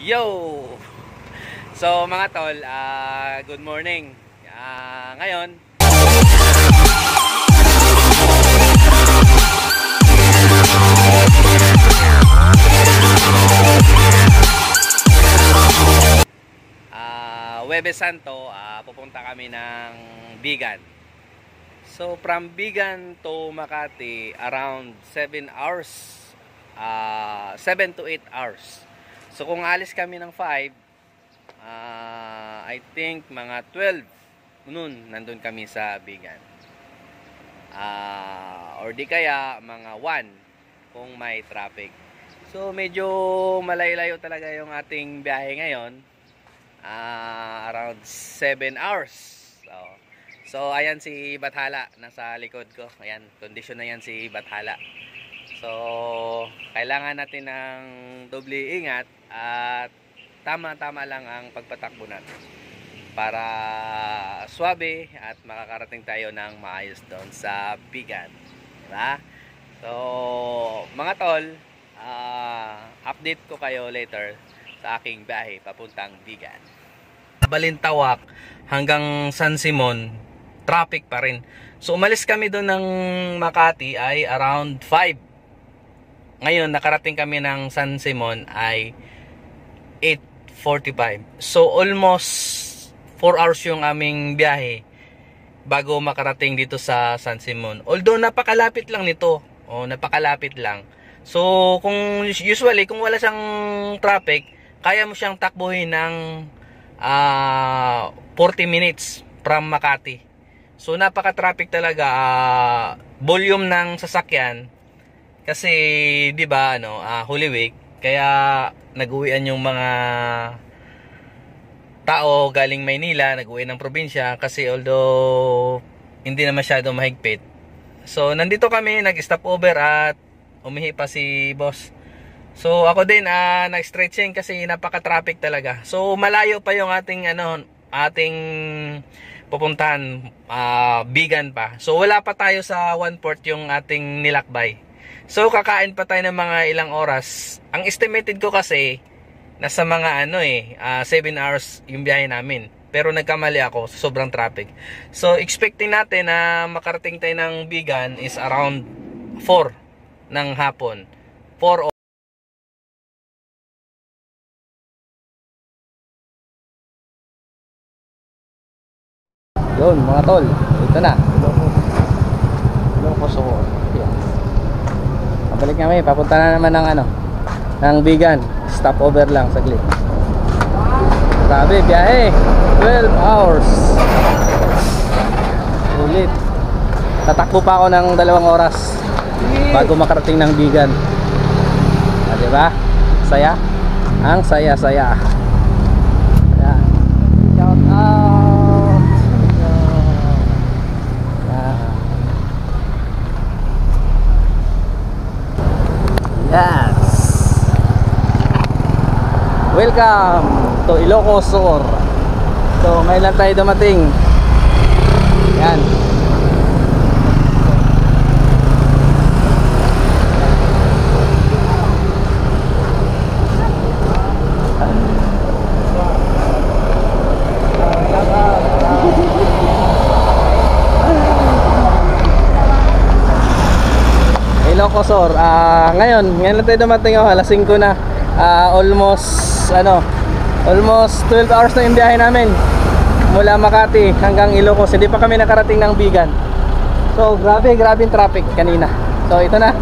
Yo! So mga tol, good morning. Ngayon, Huwebes Santo, pupunta kami ng Bigan. So from Bigan to Makati, around 7 hours. 7 to 8 hours. So kung alis kami ng 5, I think mga 12 noon nandun kami sa Bigan. Or di kaya mga 1 kung may traffic. So medyo malayo-layo talaga yung ating biyahe ngayon. Around 7 hours. So ayan si Bathala nasa likod ko. Ayan, kondisyon na yan si Bathala. So kailangan natin ng doble ingat at tama-tama lang ang pagpatakbo natin para swabe at makakarating tayo ng maayos doon sa Bigan, diba? So mga tol, update ko kayo later sa aking biyahe papuntang Bigan. Balintawak hanggang San Simon, traffic pa rin. So umalis kami doon ng Makati ay around 5. Ngayon nakarating kami ng San Simon ay 8:45. So almost 4 hours yung aming biyahe bago makarating dito sa San Simon. Although napakalapit lang nito. Napakalapit lang. So kung usually kung wala siyang traffic, kaya mo siyang takbuhin ng 40 minutes from Makati. So napaka-traffic talaga, volume ng sasakyan kasi 'di ba Holy Week, kaya nag-uwian yung mga tao galing Maynila, nag-uwi ng probinsya kasi although hindi na masyado mahigpit. So nandito kami, nag-stop over at umihi pa si boss. So ako din nag-stretching kasi napaka-traffic talaga. So malayo pa yung ating ating pupuntahan, Bigan pa. So wala pa tayo sa 1/4 yung ating nilakbay. So kakain pa tayo ng mga ilang oras. Ang estimated ko kasi nasa mga 7 hours yung biyahe namin. Pero nagkamali ako sa sobrang traffic. So expecting natin na makarating tayo ng Bigan is around 4 ng hapon. 4 Yun mga tol, ito na. Ilocos Sur. Pabalik kami, papunta na naman ng Bigan. Stop over lang saglit. Grabe, biyahe 12 hours. Ulit. Tatakbo pa ako ng 2 oras bago makarating ng Bigan. Diba? Saya? Ang saya-saya. Shout out. Yes. Welcome to Ilocos Sur. So ngayon lang tayo dumating. Yan. Ilocos Sur. Ngayon lang tayo dumating, alas 5 na. Almost 12 hours na yung biyahe namin mula Makati hanggang Ilocos. Hindi pa kami nakarating ng Bigan. So grabe yung traffic kanina. So ito na.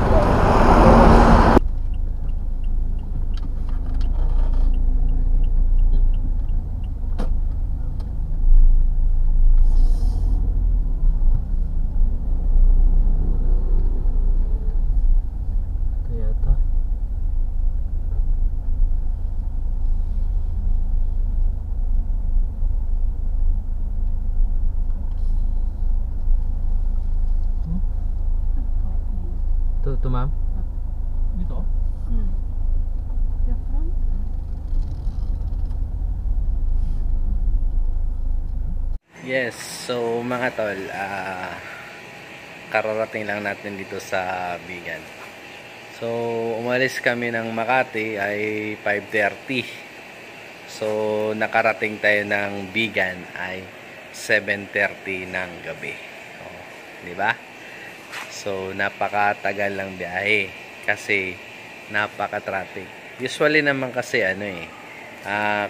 Ito ma'am? Dito? Yes, so mga tol, kararating lang natin dito sa Bigan. So umalis kami ng Makati ay 5:30. So, nakarating tayo ng Bigan ay 7:30 ng gabi. Oh, di ba? So, napakatagal lang biyahe kasi napaka-traffic. Usually naman kasi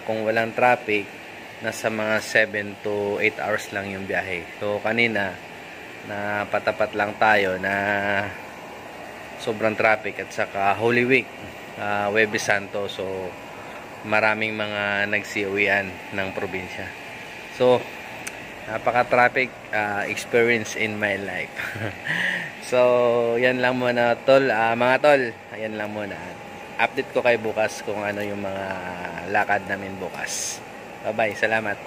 kung walang traffic, nasa mga 7 to 8 hours lang yung biyahe. So, kanina na patapat lang tayo na sobrang traffic at saka Holy Week, Huwebes Santo. So, maraming mga nagsiuwian ng probinsya. So, napaka-traffic experience in my life. So, yan lang muna tol. Mga tol, yan lang muna. Update ko kayo bukas kung ano yung mga lakad namin bukas. Bye-bye. Salamat.